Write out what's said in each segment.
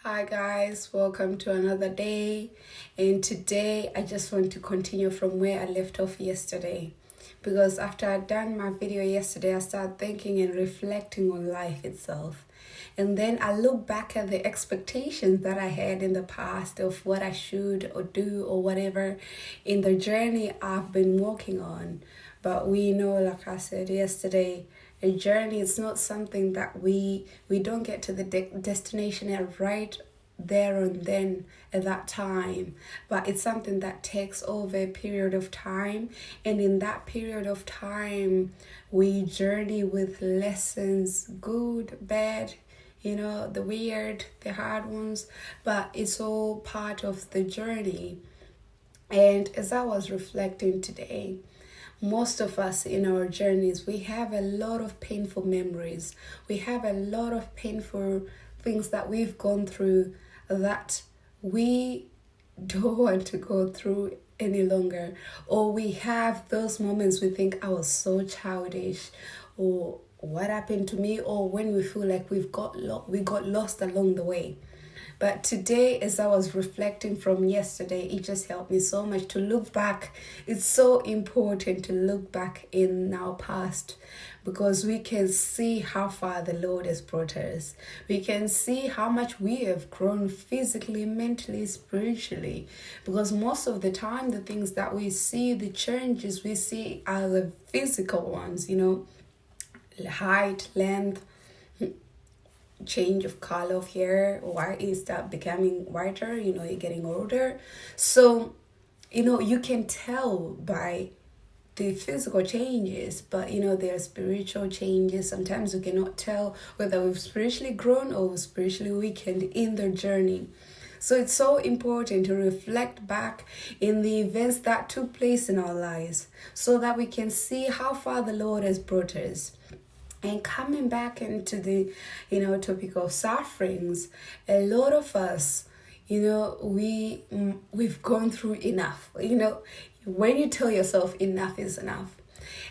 Hi guys, welcome to another day. And today I just want to continue from where I left off yesterday. Because after I'd done my video yesterday, I started thinking and reflecting on life itself. And then I look back at the expectations that I had in the past of what I should or do or whatever in the journey I've been walking on. But we know, like I said yesterday, a journey is not something that we don't get to the destination at right there and then at that time, but it's something that takes over a period of time, and in that period of time we journey with lessons, good, bad, the weird, the hard ones, but it's all part of the journey. And as I was reflecting today, most of us in our journeys, we have a lot of painful memories. We have a lot of painful things that we've gone through that we don't want to go through any longer. Or we have those moments we think I was so childish, or what happened to me, or when we feel like we got lost along the way. But today, as I was reflecting from yesterday, it just helped me so much to look back. It's so important to look back in our past because we can see how far the Lord has brought us. We can see how much we have grown physically, mentally, spiritually. Because most of the time, the things that we see, the changes we see are the physical ones, height, length, change of color of hair, why is that becoming whiter, you're getting older. So you can tell by the physical changes, but there are spiritual changes. Sometimes we cannot tell whether we've spiritually grown or spiritually weakened in the journey. So it's so important to reflect back in the events that took place in our lives so that we can see how far the Lord has brought us. And coming back into the, topic of sufferings, a lot of us, we've gone through enough. When you tell yourself enough is enough.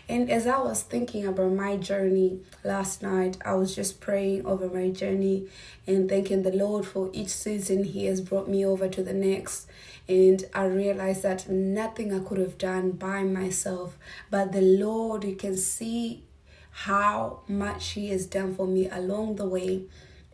And as I was thinking about my journey last night, I was just praying over my journey and thanking the Lord for each season He has brought me over to the next. And I realized that nothing I could have done by myself, but the Lord, you can see how much He has done for me along the way.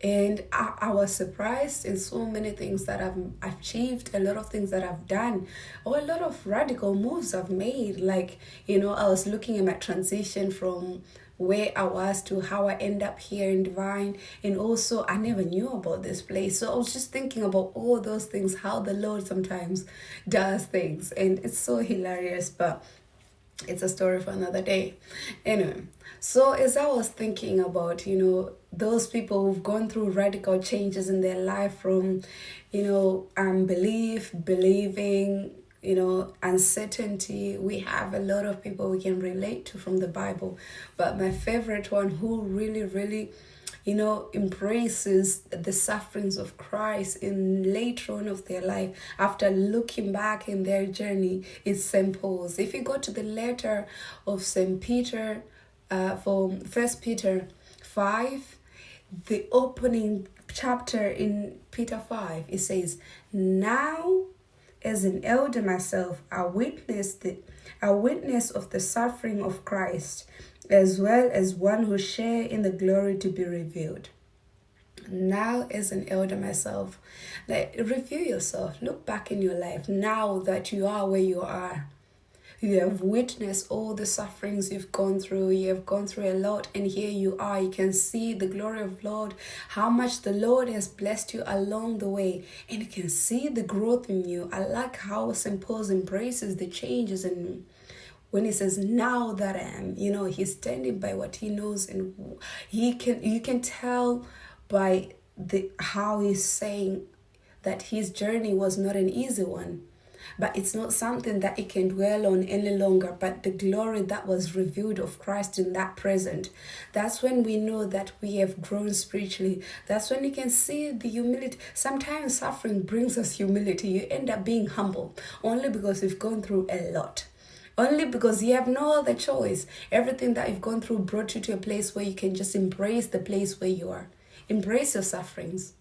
And I was surprised in so many things that I've achieved, a lot of things that I've done, or a lot of radical moves I've made. Like, I was looking at my transition from where I was to how I end up here in Divine. And also, I never knew about this place. So I was just thinking about all those things, how the Lord sometimes does things. And it's so hilarious, but it's a story for another day. Anyway, so as I was thinking about, those people who've gone through radical changes in their life from, unbelief, believing, uncertainty, we have a lot of people we can relate to from the Bible. But my favorite one who really, really embraces the sufferings of Christ in later on of their life after looking back in their journey is St. Paul's. If you go to the letter of St. Peter, from 1 Peter 5, the opening chapter in Peter 5, it says, "Now as an elder myself, I witness of the suffering of Christ, as well as one who share in the glory to be revealed." Now as an elder myself, review yourself, look back in your life now that you are where you are. You have witnessed all the sufferings you've gone through. You have gone through a lot, and here you are. You can see the glory of Lord, how much the Lord has blessed you along the way, and you can see the growth in you. I like how St. Paul embraces the changes in when he says, "Now that I am," he's standing by what he knows, and you can tell by how he's saying that his journey was not an easy one. But it's not something that he can dwell on any longer, but the glory that was revealed of Christ in that present. That's when we know that we have grown spiritually. That's when you can see the humility. Sometimes suffering brings us humility. You end up being humble only because you've gone through a lot. Only because you have no other choice. Everything that you've gone through brought you to a place where you can just embrace the place where you are. Embrace your sufferings.